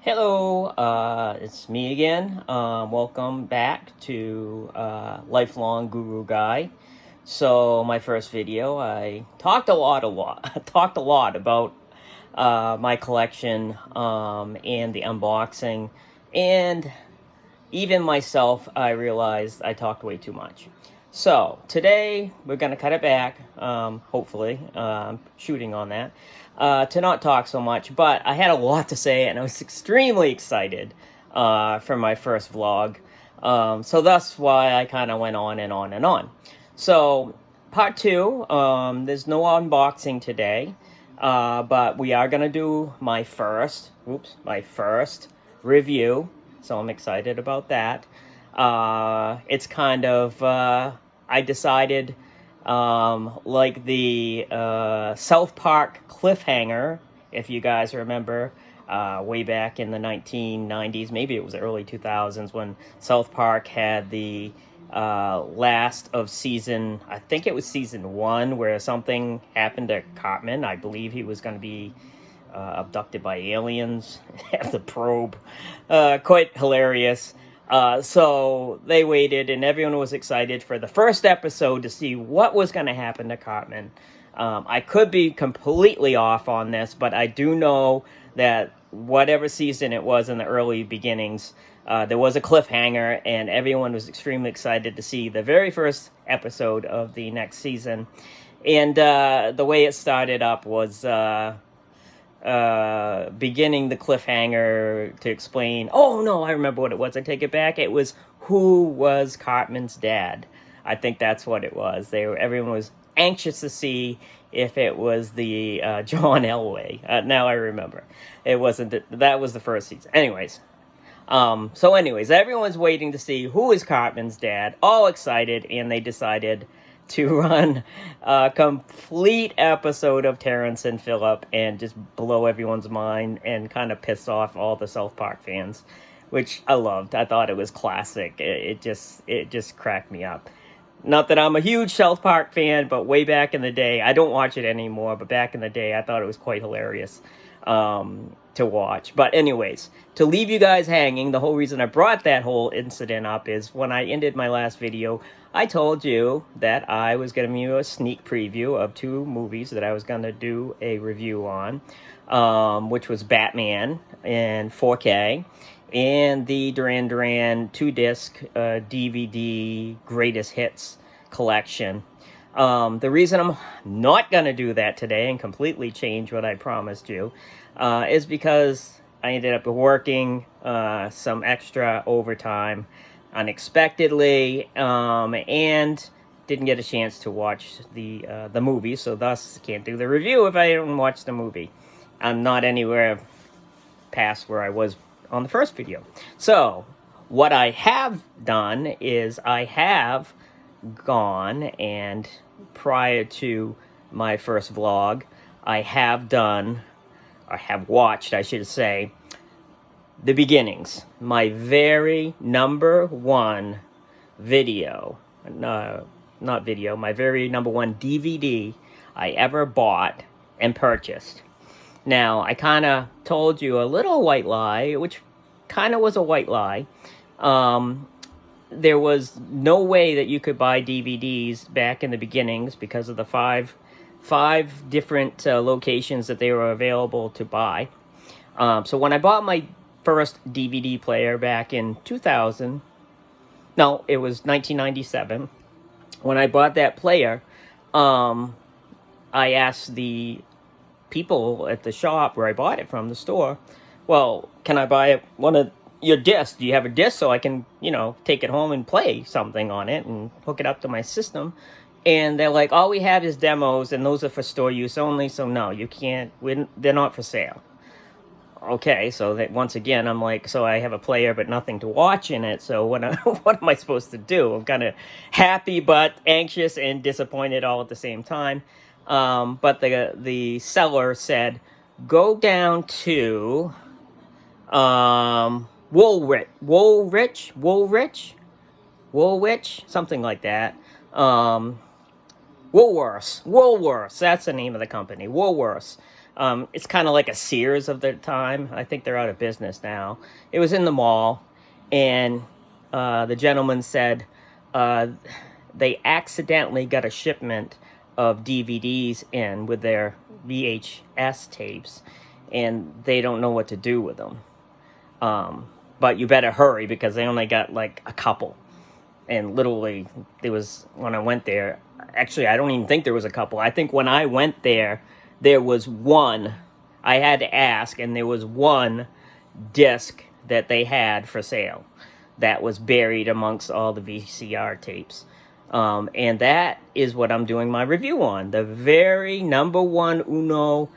Hello, it's me again. Welcome back to Lifelong Guru Guy. So my first video, I talked a lot, talked a lot about my collection and the unboxing, and even myself, I realized I talked way too much. So today we're gonna cut it back. Hopefully, shooting on that. To not talk so much, but I had a lot to say and I was extremely excited for my first vlog. So that's why I kind of went on and on and on. So, part two, there's no unboxing today, but we are going to do my first review. So I'm excited about that. It's kind of, I decided... like the South Park cliffhanger, if you guys remember, way back in the 1990s, maybe it was early 2000s, when South Park had the last of season, I think it was season 1, where something happened to Cartman. I believe he was going to be abducted by aliens, have the probe. Quite hilarious. So they waited, and everyone was excited for the first episode to see what was going to happen to Cartman. I could be completely off on this, but I do know that whatever season it was in the early beginnings, there was a cliffhanger, and everyone was extremely excited to see the very first episode of the next season. And the way it started up was... beginning the cliffhanger to explain, oh no, I remember what it was, I take it back, it was who was Cartman's dad. I think that's what it was. Everyone was anxious to see if it was the John Elway. Now I remember. It wasn't, that was the first season. Anyways, everyone's waiting to see who is Cartman's dad, all excited, and they decided to run a complete episode of Terrence and Phillip and just blow everyone's mind and kind of piss off all the South Park fans, which I loved. I thought it was classic. It just cracked me up. Not that I'm a huge South Park fan, but way back in the day, I don't watch it anymore, but back in the day, I thought it was quite hilarious to watch. But anyways, to leave you guys hanging, the whole reason I brought that whole incident up is when I ended my last video, I told you that I was going to give you a sneak preview of 2 movies that I was going to do a review on, which was Batman in 4K and the Duran Duran 2-disc DVD Greatest Hits collection. The reason I'm not going to do that today and completely change what I promised you is because I ended up working some extra overtime unexpectedly, and didn't get a chance to watch the movie, so thus can't do the review if I didn't watch the movie. I'm not anywhere past where I was on the first video. So what I have done is I have gone, and prior to my first vlog, I have watched, I should say, the beginnings. My very number one video, my very number one DVD I ever bought and purchased. Now, I kind of told you a little white lie, which kind of was a white lie. There was no way that you could buy DVDs back in the beginnings because of the five different locations that they were available to buy. So when I bought my first DVD player back in 2000, no, it was 1997. When I bought that player, I asked the people at the shop where I bought it from, the store, well, can I buy one of your discs? Do you have a disc so I can, take it home and play something on it and hook it up to my system? And they're like, all we have is demos, and those are for store use only, so no, you can't, they're not for sale. Okay, so that once again, I'm like, so I have a player but nothing to watch in it, so what am I supposed to do? I'm kind of happy but anxious and disappointed all at the same time. But the seller said, go down to Woolwich, something like that. Woolworths, that's the name of the company, Woolworths. It's kind of like a Sears of their time. I think they're out of business now. It was in the mall, and the gentleman said they accidentally got a shipment of DVDs in with their VHS tapes, and they don't know what to do with them. But you better hurry because they only got like a couple. And literally, when I went there, actually, I don't even think there was a couple. I think when I went there, there was one. I had to ask, and there was one disc that they had for sale that was buried amongst all the VCR tapes. And that is what I'm doing my review on. The very number one uno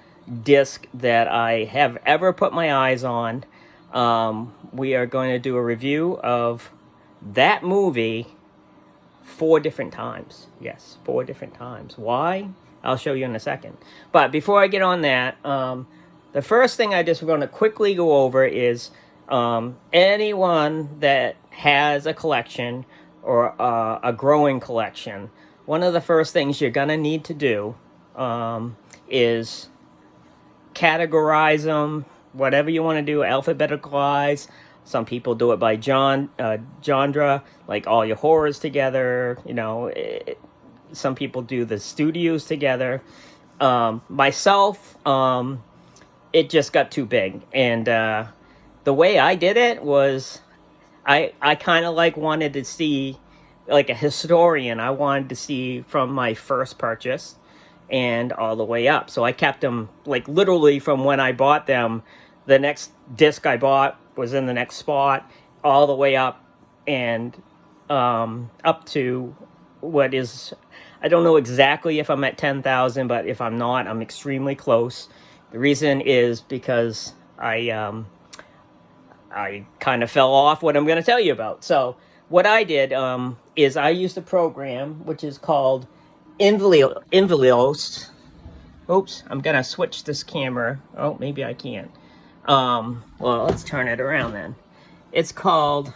disc that I have ever put my eyes on. We are going to do a review of that movie 4 different times. Yes, 4 different times. Why? I'll show you in a second. But before I get on that, the first thing I just want to quickly go over is anyone that has a collection or a growing collection, one of the first things you're going to need to do is categorize them, whatever you want to do, alphabeticalize. Some people do it by genre, like all your horrors together. Some people do the studios together. Myself, it just got too big. And the way I did it was I kind of wanted to see, like a historian, I wanted to see from my first purchase and all the way up. So I kept them, literally from when I bought them, the next disc I bought was in the next spot, all the way up and up to what is, I don't know exactly if I'm at 10,000, but if I'm not, I'm extremely close. The reason is because I kind of fell off what I'm going to tell you about. So what I did is I used a program which is called Invios. Oops, I'm going to switch this camera. Oh, maybe I can't. Well, let's turn it around then. It's called,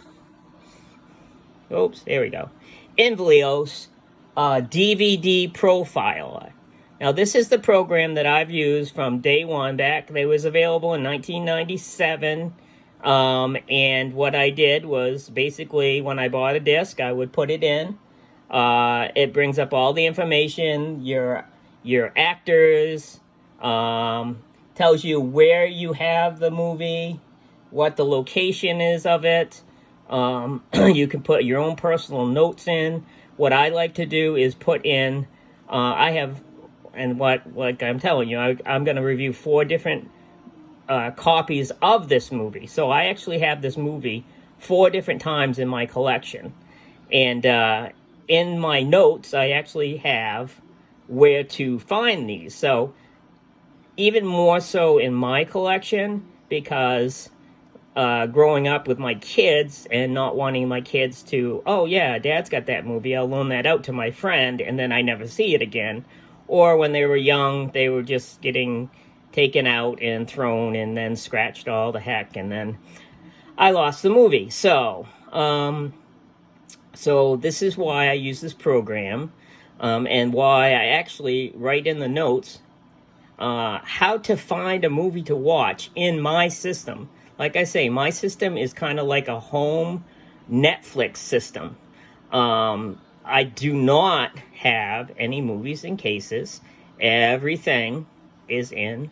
oops, there we go. Invios DVD Profiler. Now, this is the program that I've used from day one back. It was available in 1997. And what I did was basically when I bought a disc, I would put it in. It brings up all the information, your actors, tells you where you have the movie, what the location is of it. You can put your own personal notes in. What I like to do is put in, like I'm telling you, I'm going to review 4 different copies of this movie. So I actually have this movie 4 different times in my collection. And in my notes, I actually have where to find these. So even more so in my collection, because growing up with my kids and not wanting my kids to, oh yeah, Dad's got that movie, I'll loan that out to my friend, and then I never see it again. Or when they were young, they were just getting taken out and thrown and then scratched all the heck, and then I lost the movie. So this is why I use this program, and why I actually write in the notes how to find a movie to watch in my system. Like I say, my system is kind of like a home Netflix system. I do not have any movies in cases. Everything is in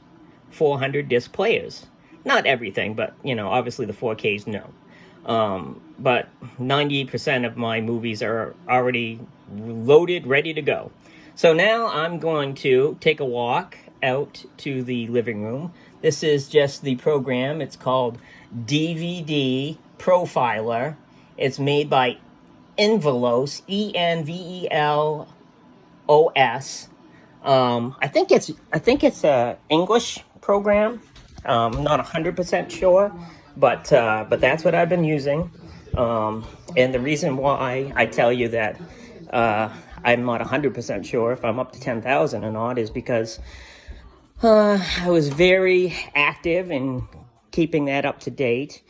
400 disc players. Not everything, but, obviously the 4Ks, no. But 90% of my movies are already loaded, ready to go. So now I'm going to take a walk out to the living room. This is just the program. It's called DVD Profiler. It's made by Invios, Envelos. I think it's a English program. I'm not 100% sure, but that's what I've been using. And the reason why I tell you that I'm not 100% sure if I'm up to 10,000 or not is because I was very active in keeping that up to date.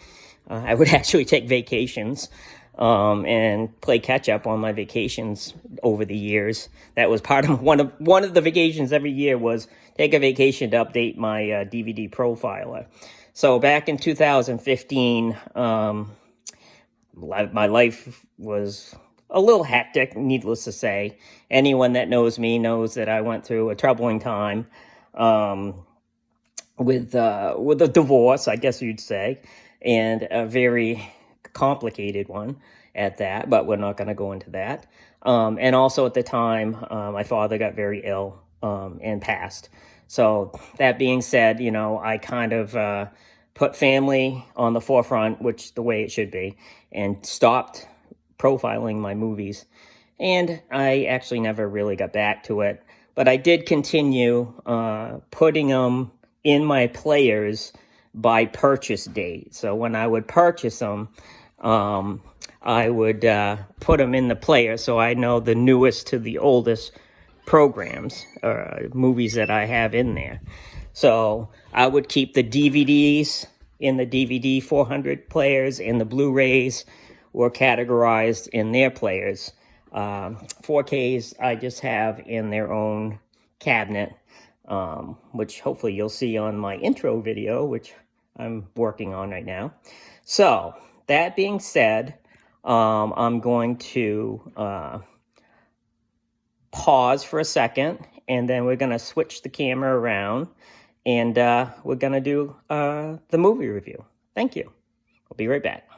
I would actually take vacations and play catch up on my vacations over the years. That was part of one of the vacations every year was take a vacation to update my DVD profiler. So back in 2015, my life was a little hectic, needless to say. Anyone that knows me knows that I went through a troubling time with a divorce, I guess you'd say, and a very complicated one at that, but we're not going to go into that. And also at the time, my father got very ill and passed. So that being said, I kind of put family on the forefront, which the way it should be, and stopped profiling my movies. And I actually never really got back to it, but I did continue putting them in my players by purchase date. So when I would purchase them, I would put them in the player so I know the newest to the oldest programs or movies that I have in there. So I would keep the DVDs in the DVD 400 players, and the Blu-rays were categorized in their players. 4Ks I just have in their own cabinet, which hopefully you'll see on my intro video, which I'm working on right now. So that being said, I'm going to pause for a second, and then we're going to switch the camera around, and we're going to do the movie review. Thank you. I'll be right back.